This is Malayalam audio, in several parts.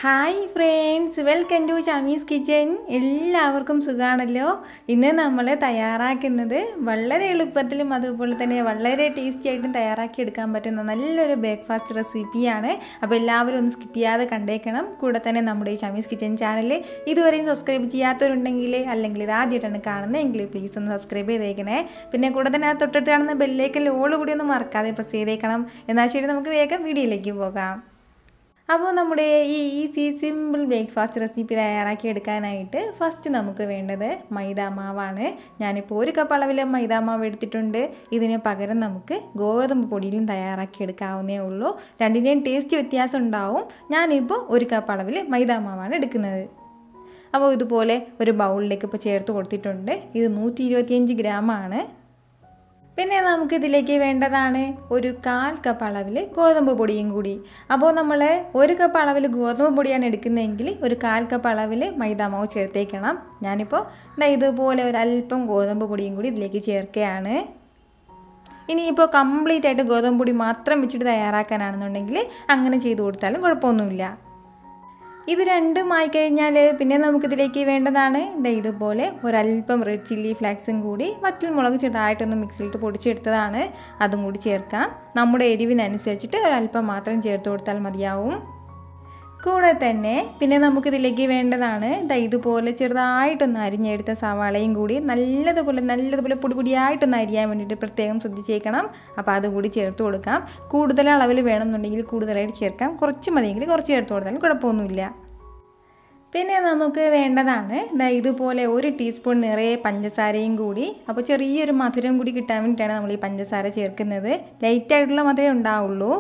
Hi friends, welcome to Shami's kitchen. എല്ലാവർക്കും സുഖമാണല്ലോ. ഇന്ന് നമ്മൾ തയ്യാറാക്കുന്നത് വളരെ എളുപ്പത്തിലും അതുപോലെ തന്നെ വളരെ ടേസ്റ്റി ആയിട്ടും തയ്യാറാക്കി എടുക്കാൻ പറ്റുന്ന നല്ലൊരു ബ്രേക്ക്ഫാസ്റ്റ് റെസിപ്പിയാണ്. അപ്പോൾ എല്ലാവരും ഒന്ന് സ്കിപ്പ് ചെയ്യാതെ കണ്ടേക്കണം. കൂടെ തന്നെ നമ്മുടെ ഈ ഷമീസ് കിച്ചൻ ചാനൽ ഇതുവരെയും സബ്സ്ക്രൈബ് ചെയ്യാത്തവരുണ്ടെങ്കിൽ അല്ലെങ്കിൽ ഇത് ആദ്യമായിട്ടാണ് കാണുന്നതെങ്കിൽ പ്ലീസ് ഒന്ന് സബ്സ്ക്രൈബ് ചെയ്തേക്കണേ. പിന്നെ കൂടെ തന്നെ ആ തൊട്ടടുത്ത് കാണുന്ന ബെല്ലേക്കൽ ഓൾ കൂടി ഒന്ന് മറക്കാതെ പ്രസ് ചെയ്തേക്കണം. എന്നാൽ ശരി, നമുക്ക് വേഗം വീഡിയോയിലേക്ക് പോകാം. അപ്പോൾ നമ്മുടെ ഈ ഈസി സിമ്പിൾ ബ്രേക്ക്ഫാസ്റ്റ് റെസിപ്പി തയ്യാറാക്കി എടുക്കാനായിട്ട് ഫസ്റ്റ് നമുക്ക് വേണ്ടത് മൈദാമാവാണ്. ഞാനിപ്പോൾ 1 കപ്പ് അളവിൽ മൈദാമാവ് എടുത്തിട്ടുണ്ട്. ഇതിന് പകരം നമുക്ക് ഗോതമ്പ് പൊടിയിലും തയ്യാറാക്കി എടുക്കാവുന്നേ ഉള്ളൂ. രണ്ടിൻ്റെയും ടേസ്റ്റ് വ്യത്യാസം ഉണ്ടാവും. ഞാനിപ്പോൾ 1 കപ്പ് അളവിൽ മൈദാമാവാണ് എടുക്കുന്നത്. അപ്പോൾ ഇതുപോലെ ഒരു ബൗളിലേക്ക് ഇപ്പോൾ ചേർത്ത് കൊടുത്തിട്ടുണ്ട്. ഇത് 125 ഗ്രാമാണ്. പിന്നെ നമുക്കിതിലേക്ക് വേണ്ടതാണ് ഒരു 1/4 കപ്പ് അളവിൽ ഗോതമ്പ് പൊടിയും കൂടി. അപ്പോൾ നമ്മൾ 1 കപ്പ് അളവിൽ ഗോതമ്പ് പൊടിയാണ് എടുക്കുന്നതെങ്കിൽ ഒരു 1/4 കപ്പ് അളവിൽ മൈദാമാവ് ചേർത്തേക്കണം. ഞാനിപ്പോൾ ഇതുപോലെ ഒരല്പം ഗോതമ്പ് പൊടിയും കൂടി ഇതിലേക്ക് ചേർക്കുകയാണ്. ഇനിയിപ്പോൾ കംപ്ലീറ്റ് ആയിട്ട് ഗോതമ്പ് പൊടി മാത്രം വെച്ചിട്ട് തയ്യാറാക്കാനാണെന്നുണ്ടെങ്കിൽ അങ്ങനെ ചെയ്ത് കൊടുത്താലും കുഴപ്പമൊന്നുമില്ല. ഇത് രണ്ടുമായി കഴിഞ്ഞാൽ പിന്നെ നമുക്കിതിലേക്ക് വേണ്ടതാണ് ഇതുപോലെ ഒരല്പം റെഡ് ചില്ലി ഫ്ലേക്സും കൂടി വറ്റൽമുളക് ചെറുതായിട്ടൊന്ന് മിക്സിയിലിട്ട് പൊടിച്ചെടുത്തതാണ്. അതും കൂടി ചേർക്കാം. നമ്മുടെ എരിവിനനുസരിച്ചിട്ട് ഒരല്പം മാത്രം ചേർത്ത് കൊടുത്താൽ മതിയാവും. കൂടെ തന്നെ പിന്നെ നമുക്കിതിലേക്ക് വേണ്ടതാണ് ഇതുപോലെ ചെറുതായിട്ടൊന്ന് അരിഞ്ഞെടുത്ത സവാളയും കൂടി നല്ലതുപോലെ പൊടിയായിട്ടൊന്ന് അരിയാൻ വേണ്ടിയിട്ട് പ്രത്യേകം ശ്രദ്ധിച്ചേക്കണം. അപ്പോൾ അതുകൂടി ചേർത്ത് കൊടുക്കാം. കൂടുതൽ അളവിൽ വേണമെന്നുണ്ടെങ്കിൽ കൂടുതലായിട്ട് ചേർക്കാം. കുറച്ച് മതിയെങ്കിൽ കുറച്ച് ചേർത്ത് കൊടുത്താലും കുഴപ്പമൊന്നുമില്ല. പിന്നെ നമുക്ക് വേണ്ടതാണ് ഇതുപോലെ 1 ടീസ്പൂൺ നിറയെ പഞ്ചസാരയും കൂടി. അപ്പോൾ ചെറിയൊരു മധുരം കൂടി കിട്ടാൻ വേണ്ടിയിട്ടാണ് നമ്മൾ ഈ പഞ്ചസാര ചേർക്കുന്നത്. ലൈറ്റായിട്ടുള്ള മധുരം ഉണ്ടാവുള്ളൂ.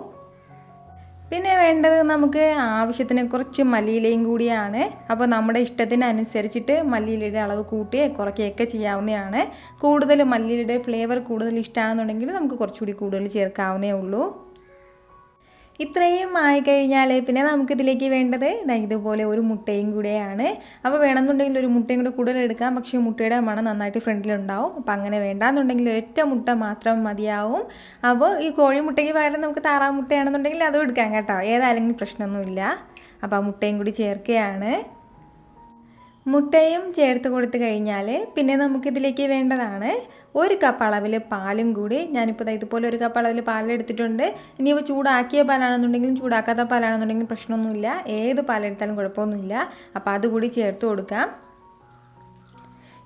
പിന്നെ വേണ്ടത് നമുക്ക് ആവശ്യത്തിന് കുറച്ച് മല്ലിയിലയും കൂടിയാണ്. അപ്പോൾ നമ്മുടെ ഇഷ്ടത്തിനനുസരിച്ചിട്ട് മല്ലിയിലയുടെ അളവ് കൂട്ടുകയോ കുറയ്ക്കുകയൊക്കെ ചെയ്യാവുന്നതാണ്. കൂടുതൽ മല്ലിയിലയുടെ ഫ്ലേവർ കൂടുതൽ ഇഷ്ടമാണെന്നുണ്ടെങ്കിൽ നമുക്ക് കുറച്ചുകൂടി കൂടുതൽ ചേർക്കാവുന്നേ ഉള്ളൂ. ഇത്രയും ആയിക്കഴിഞ്ഞാൽ പിന്നെ നമുക്കിതിലേക്ക് വേണ്ടത് ഇതുപോലെ ഒരു മുട്ടയും കൂടെയാണ്. അപ്പോൾ വേണമെന്നുണ്ടെങ്കിൽ ഒരു മുട്ടയും കൂടെ കൂടുതൽ എടുക്കാം. പക്ഷേ മുട്ടയുടെ മണം നന്നായിട്ട് ഫ്രണ്ടിലുണ്ടാവും. അപ്പോൾ അങ്ങനെ വേണ്ടാന്നുണ്ടെങ്കിൽ ഒരൊറ്റ മുട്ട മാത്രം മതിയാവും. അപ്പോൾ ഈ കോഴിമുട്ടയ്ക്ക് പകരം നമുക്ക് താറാവ് മുട്ടയാണെന്നുണ്ടെങ്കിൽ അതും എടുക്കാം കേട്ടോ. ഏതായാലും പ്രശ്നമൊന്നുമില്ല. അപ്പോൾ ആ മുട്ടയും കൂടി ചേർക്കുകയാണ്. മുട്ടയും ചേർത്ത് കൊടുത്തു കഴിഞ്ഞാൽ പിന്നെ നമുക്കിതിലേക്ക് വേണ്ടതാണ് 1 കപ്പ് അളവിൽ പാലും കൂടി. ഞാനിപ്പോൾ ഇതുപോലെ 1 കപ്പ് അളവിൽ പാലെടുത്തിട്ടുണ്ട്. ഇനിയിപ്പോൾ ചൂടാക്കിയ പാലാണെന്നുണ്ടെങ്കിലും ചൂടാക്കാത്ത പാലാണെന്നുണ്ടെങ്കിലും പ്രശ്നമൊന്നുമില്ല. ഏത് പാലെടുത്താലും കുഴപ്പമൊന്നുമില്ല. അപ്പോൾ അതുകൂടി ചേർത്ത് കൊടുക്കാം.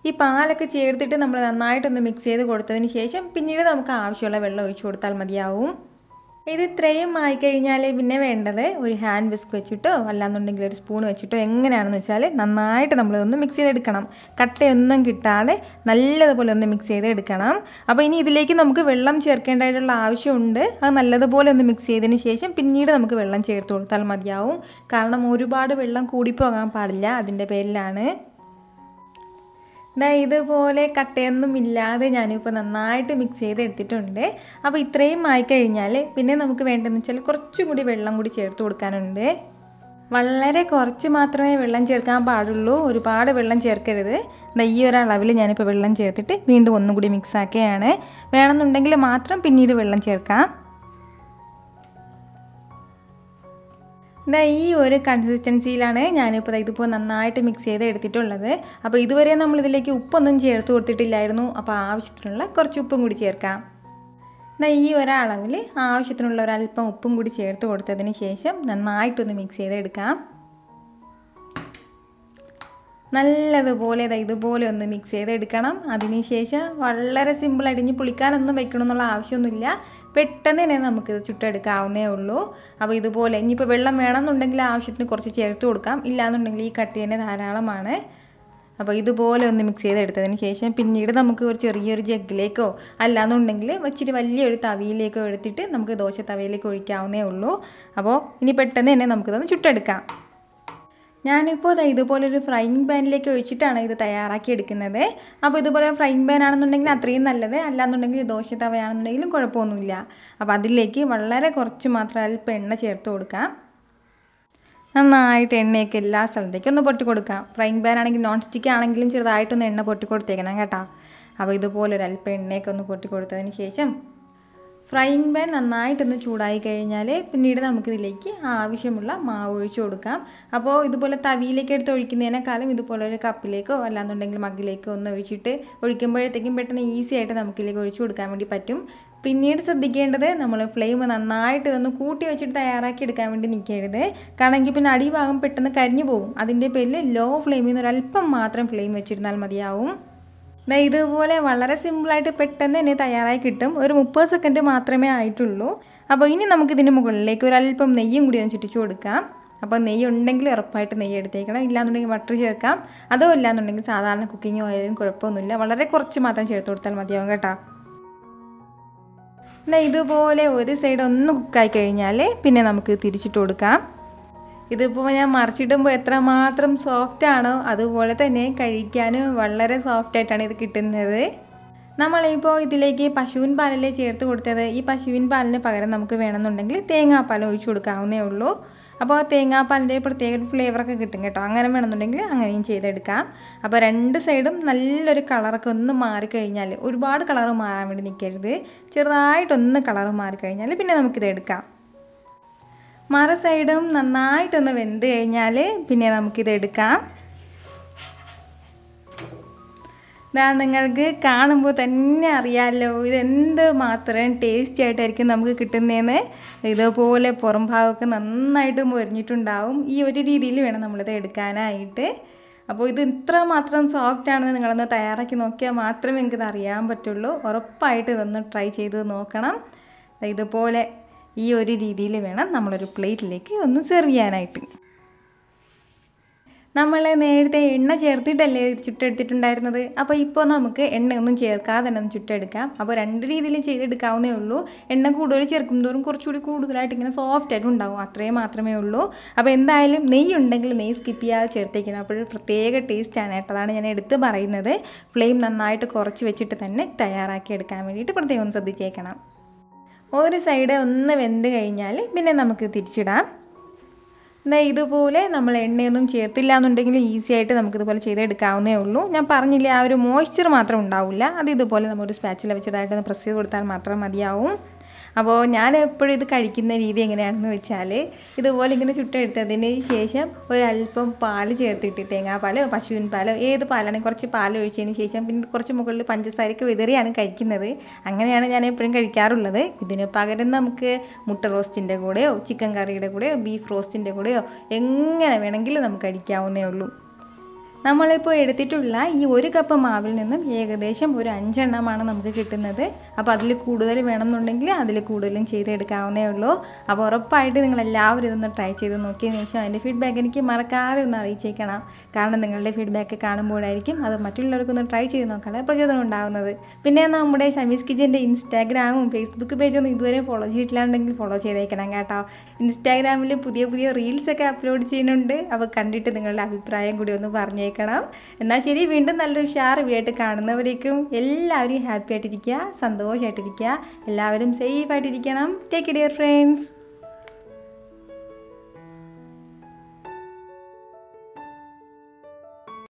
ഈ പാലൊക്കെ ചേർത്തിട്ട് നമ്മൾ നന്നായിട്ടൊന്ന് മിക്സ് ചെയ്ത് കൊടുത്തതിന് ശേഷം പിന്നീട് നമുക്ക് ആവശ്യമുള്ള വെള്ളം ഒഴിച്ചു കൊടുത്താൽ മതിയാവും. ഇത് ഇത്രയും ആയിക്കഴിഞ്ഞാൽ പിന്നെ വേണ്ടത് ഒരു ഹാൻഡ് വിസ്ക് വെച്ചിട്ടോ അല്ലാന്നുണ്ടെങ്കിൽ ഒരു സ്പൂൺ വെച്ചിട്ടോ എങ്ങനെയാണെന്ന് വെച്ചാൽ നന്നായിട്ട് നമ്മളിതൊന്ന് മിക്സ് ചെയ്തെടുക്കണം. കട്ടയൊന്നും കിട്ടാതെ നല്ലതുപോലെ ഒന്ന് മിക്സ് ചെയ്തെടുക്കണം. അപ്പോൾ ഇനി ഇതിലേക്ക് നമുക്ക് വെള്ളം ചേർക്കേണ്ടതായിട്ടുള്ള ആവശ്യമുണ്ട്. അത് നല്ലതുപോലെ ഒന്ന് മിക്സ് ചെയ്തതിന് ശേഷം പിന്നീട് നമുക്ക് വെള്ളം ചേർത്ത് കൊടുത്താൽ മതിയാവും. കാരണം ഒരുപാട് വെള്ളം കൂടിപ്പോകാൻ പാടില്ല. അതിൻ്റെ പേരിലാണ്. ഇതുപോലെ കട്ടയൊന്നും ഇല്ലാതെ ഞാനിപ്പോൾ നന്നായിട്ട് മിക്സ് ചെയ്ത് എടുത്തിട്ടുണ്ട്. അപ്പോൾ ഇത്രയും ആയിക്കഴിഞ്ഞാൽ പിന്നെ നമുക്ക് വേണ്ടതെന്ന് വെച്ചാൽ കുറച്ചും കൂടി വെള്ളം കൂടി ചേർത്ത് കൊടുക്കാനുണ്ട്. വളരെ കുറച്ച് മാത്രമേ വെള്ളം ചേർക്കാൻ പാടുള്ളൂ. ഒരുപാട് വെള്ളം ചേർക്കരുത്. ഈ ഒരളവിൽ ഞാനിപ്പോൾ വെള്ളം ചേർത്തിട്ട് വീണ്ടും ഒന്നും കൂടി മിക്സ് ആക്കുകയാണ്. വേണമെന്നുണ്ടെങ്കിൽ മാത്രം പിന്നീട് വെള്ളം ചേർക്കാം. ഈ ഒരു കൺസിസ്റ്റൻസിയിലാണ് ഞാനിപ്പോൾ ഇതിപ്പോൾ നന്നായിട്ട് മിക്സ് ചെയ്ത് എടുത്തിട്ടുള്ളത്. അപ്പോൾ ഇതുവരെ നമ്മളിതിലേക്ക് ഉപ്പൊന്നും ചേർത്ത് കൊടുത്തിട്ടില്ലായിരുന്നു. അപ്പോൾ ആവശ്യത്തിനുള്ള കുറച്ച് ഉപ്പും കൂടി ചേർക്കാം. ഈ ഒരളവിൽ ആവശ്യത്തിനുള്ള ഒരല്പം ഉപ്പും കൂടി ചേർത്ത് കൊടുത്തതിന് ശേഷം നന്നായിട്ടൊന്ന് മിക്സ് ചെയ്തെടുക്കാം. നല്ലതുപോലെ ഇതുപോലെ ഒന്ന് മിക്സ് ചെയ്തെടുക്കണം. അതിനുശേഷം വളരെ സിമ്പിൾ അടിഞ്ഞ് പുളിക്കാനൊന്നും വെക്കണമെന്നുള്ള ആവശ്യമൊന്നുമില്ല. പെട്ടെന്ന് തന്നെ നമുക്കിത് ചുട്ടെടുക്കാവുന്നേ ഉള്ളൂ. അപ്പോൾ ഇതുപോലെ ഇനിയിപ്പോൾ വെള്ളം വേണമെന്നുണ്ടെങ്കിൽ ആവശ്യത്തിന് കുറച്ച് ചേർത്ത് കൊടുക്കാം. ഇല്ലാന്നുണ്ടെങ്കിൽ ഈ കട്ടി തന്നെ ധാരാളമാണ്. അപ്പോൾ ഇതുപോലെ ഒന്ന് മിക്സ് ചെയ്തെടുത്തതിന് ശേഷം പിന്നീട് നമുക്ക് ഒരു ചെറിയൊരു ജഗ്ഗിലേക്കോ അല്ലാന്നുണ്ടെങ്കിൽ ഇച്ചിരി വലിയൊരു തവിയിലേക്കോ എടുത്തിട്ട് നമുക്ക് ദോശ തവയിലേക്ക് ഒഴിക്കാവുന്നേ ഉള്ളൂ. അപ്പോൾ ഇനി പെട്ടെന്ന് തന്നെ നമുക്കിതൊന്ന് ചുട്ടെടുക്കാം. ഞാനിപ്പോൾ ഇതുപോലൊരു ഫ്രൈയിങ് പാനിലേക്ക് ഒഴിച്ചിട്ടാണ് ഇത് തയ്യാറാക്കി എടുക്കുന്നത്. അപ്പോൾ ഇതുപോലെ ഫ്രൈയിങ് പാൻ ആണെന്നുണ്ടെങ്കിൽ അത്രയും നല്ലത്. അല്ലാന്നുണ്ടെങ്കിൽ ദോശ തവയാണെന്നുണ്ടെങ്കിലും കുഴപ്പമൊന്നുമില്ല. അപ്പോൾ അതിലേക്ക് വളരെ കുറച്ച് മാത്രം അല്പം എണ്ണ ചേർത്ത് കൊടുക്കാം. നന്നായിട്ട് എണ്ണയൊക്കെ എല്ലാ സ്ഥലത്തേക്കും ഒന്ന് പൊട്ടി കൊടുക്കാം. ഫ്രൈയിങ് പാൻ ആണെങ്കിൽ നോൺ സ്റ്റിക്ക് ആണെങ്കിലും ചെറുതായിട്ടൊന്ന് എണ്ണ പൊട്ടി കൊടുത്തേക്കണം കേട്ടോ. അപ്പോൾ ഇതുപോലെ ഒരല്പം എണ്ണയൊക്കെ ഒന്ന് പൊട്ടി കൊടുത്തതിന് ശേഷം ഫ്രൈയിങ് പാൻ നന്നായിട്ടൊന്ന് ചൂടായി കഴിഞ്ഞാൽ പിന്നീട് നമുക്കിതിലേക്ക് ആവശ്യമുള്ള മാവ് ഒഴിച്ച് കൊടുക്കാം. അപ്പോൾ ഇതുപോലെ തവിയിലേക്ക് എടുത്ത് ഒഴിക്കുന്നതിനേക്കാളും ഇതുപോലെ ഒരു കപ്പിലേക്കോ അല്ലാന്നുണ്ടെങ്കിൽ മഗ്ഗിലേക്കോ ഒന്ന് ഒഴിച്ചിട്ട് ഒഴിക്കുമ്പോഴത്തേക്കും പെട്ടെന്ന് ഈസി ആയിട്ട് നമുക്കിതിലേക്ക് ഒഴിച്ചു കൊടുക്കാൻ വേണ്ടി പറ്റും. പിന്നീട് ശ്രദ്ധിക്കേണ്ടത് നമ്മൾ ഫ്ലെയിം നന്നായിട്ട് ഇതൊന്ന് കൂട്ടി വെച്ചിട്ട് തയ്യാറാക്കി എടുക്കാൻ വേണ്ടി നിൽക്കരുത്. കാരണം എങ്കിൽ പിന്നെ അടിഭാഗം പെട്ടെന്ന് കരിഞ്ഞു പോകും. അതിൻ്റെ പേരിൽ ലോ ഫ്ലെയിമിൽ നിന്ന് ഒരല്പം മാത്രം ഫ്ലെയിം വെച്ചിരുന്നാൽ മതിയാവും. ഇതുപോലെ വളരെ സിമ്പിളായിട്ട് പെട്ടെന്ന് തന്നെ തയ്യാറായി കിട്ടും. ഒരു 30 സെക്കൻഡ് മാത്രമേ ആയിട്ടുള്ളൂ. അപ്പോൾ ഇനി നമുക്കിതിൻ്റെ മുകളിലേക്ക് ഒരല്പം നെയ്യും കൂടി ഒന്ന് ചുറ്റിച്ചു കൊടുക്കാം. അപ്പോൾ നെയ്യ് ഉണ്ടെങ്കിൽ ഉറപ്പായിട്ട് നെയ്യ് എടുത്തേക്കണം. ഇല്ലാന്നുണ്ടെങ്കിൽ ബട്ടർ ചേർക്കാം. അതോ ഇല്ലാന്നുണ്ടെങ്കിൽ സാധാരണ കുക്കിംഗ് ഓയിലും കുഴപ്പമൊന്നുമില്ല. വളരെ കുറച്ച് മാത്രം ചേർത്ത് കൊടുത്താൽ മതിയാവും കേട്ടോ. ഇതുപോലെ ഒരു സൈഡ് ഒന്ന് കുക്കായി കഴിഞ്ഞാൽ പിന്നെ നമുക്ക് തിരിച്ചിട്ട് കൊടുക്കാം. ഇതിപ്പോൾ ഞാൻ മറിച്ചിടുമ്പോൾ എത്രമാത്രം സോഫ്റ്റാണോ അതുപോലെ തന്നെ കഴിക്കാനും വളരെ സോഫ്റ്റായിട്ടാണ് ഇത് കിട്ടുന്നത്. നമ്മളിപ്പോൾ ഇതിലേക്ക് പശുവിൻ പാലല്ലേ ചേർത്ത് കൊടുത്തത്. ഈ പശുവിൻ പാലിന് പകരം നമുക്ക് വേണമെന്നുണ്ടെങ്കിൽ തേങ്ങാപ്പാൽ ഒഴിച്ചു കൊടുക്കാവുന്നേ ഉള്ളൂ. അപ്പോൾ തേങ്ങാപ്പാലിൻ്റെ പ്രത്യേക ഫ്ലേവറൊക്കെ കിട്ടും കേട്ടോ. അങ്ങനെ വേണമെന്നുണ്ടെങ്കിൽ അങ്ങനെയും ചെയ്തെടുക്കാം. അപ്പോൾ രണ്ട് സൈഡും നല്ലൊരു കളറൊക്കെ ഒന്ന് മാറിക്കഴിഞ്ഞാൽ, ഒരുപാട് കളറ് മാറാൻ വേണ്ടി നിൽക്കരുത്, ചെറുതായിട്ടൊന്ന് കളറ് മാറിക്കഴിഞ്ഞാൽ പിന്നെ നമുക്കിത് എടുക്കാം. മറു സൈഡും നന്നായിട്ടൊന്ന് വെന്ത് കഴിഞ്ഞാൽ പിന്നെ നമുക്കിത് എടുക്കാം. നിങ്ങൾക്ക് കാണുമ്പോൾ തന്നെ അറിയാമല്ലോ ഇതെന്ത് മാത്രം ടേസ്റ്റി ആയിട്ടായിരിക്കും നമുക്ക് കിട്ടുന്നതെന്ന്. ഇതുപോലെ പുറം ഭാഗമൊക്കെ നന്നായിട്ട് മൊരിഞ്ഞിട്ടുണ്ടാവും. ഈ ഒരു രീതിയിൽ വേണം നമ്മളിത് എടുക്കാനായിട്ട്. അപ്പോൾ ഇത് ഇത്ര മാത്രം സോഫ്റ്റ് ആണെന്ന് നിങ്ങളൊന്ന് തയ്യാറാക്കി നോക്കിയാൽ മാത്രമേ നിങ്ങൾക്കിത് അറിയാൻ പറ്റുള്ളൂ. ഉറപ്പായിട്ട് ഇതൊന്ന് ട്രൈ ചെയ്ത് നോക്കണം. ഇതുപോലെ ഈ ഒരു രീതിയിൽ വേണം നമ്മളൊരു പ്ലേറ്റിലേക്ക് ഒന്ന് സെർവ് ചെയ്യാനായിട്ട്. നമ്മൾ നേരത്തെ എണ്ണ ചേർത്തിട്ടല്ലേ ചുട്ടെടുത്തിട്ടുണ്ടായിരുന്നത്. അപ്പോൾ ഇപ്പോൾ നമുക്ക് എണ്ണയൊന്നും ചേർക്കാതെ തന്നെ ഒന്ന് ചുട്ടെടുക്കാം. അപ്പോൾ രണ്ട് രീതിയിൽ ചെയ്തെടുക്കാവുന്നേ ഉള്ളൂ. എണ്ണ കൂടുതൽ ചേർക്കും തോറും കുറച്ചുകൂടി കൂടുതലായിട്ട് ഇങ്ങനെ സോഫ്റ്റായിട്ട് ഉണ്ടാവും. അത്രയും മാത്രമേ ഉള്ളൂ. അപ്പോൾ എന്തായാലും നെയ്യ് ഉണ്ടെങ്കിൽ നെയ്യ് സ്കിപ്പ് ചെയ്യാതെ ചേർത്തേക്കണം. അപ്പോൾ പ്രത്യേക ടേസ്റ്റാണ് കേട്ടോ. അതാണ് ഞാൻ എടുത്ത് പറയുന്നത്. ഫ്ലെയിം നന്നായിട്ട് കുറച്ച് വെച്ചിട്ട് തന്നെ തയ്യാറാക്കി എടുക്കാൻ വേണ്ടിയിട്ട് പ്രത്യേകം ഒന്ന് ശ്രദ്ധിച്ചേക്കണം. ഒരു സൈഡ് ഒന്ന് വെന്ത് കഴിഞ്ഞാൽ പിന്നെ നമുക്ക് തിരിച്ചിടാം. ഇതുപോലെ നമ്മൾ എണ്ണയൊന്നും ചേർത്തില്ല എന്നുണ്ടെങ്കിൽ ഈസി ആയിട്ട് നമുക്കിതുപോലെ ചെയ്തെടുക്കാവുന്നേ ഉള്ളൂ. ഞാൻ പറഞ്ഞില്ലേ ആ ഒരു മോയ്സ്ചർ മാത്രം ഉണ്ടാവില്ല. അത് ഇതുപോലെ നമ്മളൊരു സ്പാച്ചില വെച്ചിട്ടായിട്ടൊന്ന് പ്രസ് ചെയ്ത് കൊടുത്താൽ മാത്രം മതിയാവും. അപ്പോൾ ഞാൻ എപ്പോഴും ഇത് കഴിക്കുന്ന രീതി എങ്ങനെയാണെന്ന് വെച്ചാൽ ഇതുപോലെ ഇങ്ങനെ ചുട്ടെടുത്തതിന് ശേഷം ഒരല്പം പാൽ ചേർത്തിട്ട്, തേങ്ങാപ്പാലോ പശുവിൻ പാലോ ഏത് പാലാണെങ്കിൽ കുറച്ച് പാൽ ഒഴിച്ചതിന് ശേഷം പിന്നെ കുറച്ച് മുകളിൽ പഞ്ചസാരയ്ക്ക് വിതറിയാണ് കഴിക്കുന്നത്. അങ്ങനെയാണ് ഞാൻ എപ്പോഴും കഴിക്കാറുള്ളത്. ഇതിന് പകരം നമുക്ക് മുട്ട റോസ്റ്റിൻ്റെ കൂടെയോ ചിക്കൻ കറിയുടെ കൂടെയോ ബീഫ് റോസ്റ്റിൻ്റെ കൂടെയോ എങ്ങനെ വേണമെങ്കിലും നമുക്ക് കഴിക്കാവുന്നേ ഉള്ളൂ. നമ്മളിപ്പോൾ എടുത്തിട്ടുള്ള ഈ 1 കപ്പ് മാവിൽ നിന്നും ഏകദേശം ഒരു 5 എണ്ണമാണ് നമുക്ക് കിട്ടുന്നത്. അപ്പോൾ അതിൽ കൂടുതൽ വേണമെന്നുണ്ടെങ്കിൽ അതിൽ കൂടുതലും ചെയ്തെടുക്കാവുന്നേ ഉള്ളൂ. അപ്പോൾ ഉറപ്പായിട്ട് നിങ്ങളെല്ലാവരും ഇതൊന്ന് ട്രൈ ചെയ്ത് നോക്കിയതിന് ശേഷം അതിൻ്റെ ഫീഡ്ബാക്ക് എനിക്ക് മറക്കാതെ ഒന്ന് അറിയിച്ചേക്കണം. കാരണം നിങ്ങളുടെ ഫീഡ്ബാക്ക് കാണുമ്പോഴായിരിക്കും അത് മറ്റുള്ളവർക്കൊന്ന് ട്രൈ ചെയ്ത് നോക്കാനുള്ള പ്രചോദനം ഉണ്ടാകുന്നത്. പിന്നെ നമ്മുടെ ഷമീസ് കിച്ചൻ്റെ ഇൻസ്റ്റാഗ്രാമും ഫേസ്ബുക്ക് പേജൊന്നും ഇതുവരെ ഫോളോ ചെയ്തിട്ടില്ലാണ്ടെങ്കിൽ ഫോളോ ചെയ്തേക്കണം കേട്ടോ. ഇൻസ്റ്റാഗ്രാമിൽ പുതിയ പുതിയ റീൽസൊക്കെ അപ്ലോഡ് ചെയ്യുന്നുണ്ട്. അപ്പോൾ കണ്ടിട്ട് നിങ്ങളുടെ അഭിപ്രായം കൂടി ഒന്ന് പറഞ്ഞേക്കണം. എന്നാൽ ശരി, വീണ്ടും നല്ലൊരു ഷെയർ വീഡിയോ ആയിട്ട് കാണുന്നവരേക്കും എല്ലാവരും ഹാപ്പി ആയിട്ടിരിക്കുക, സന്തോഷമായിട്ടിരിക്കുക, എല്ലാവരും സേഫ് ആയിട്ടിരിക്കണം. Take care friends.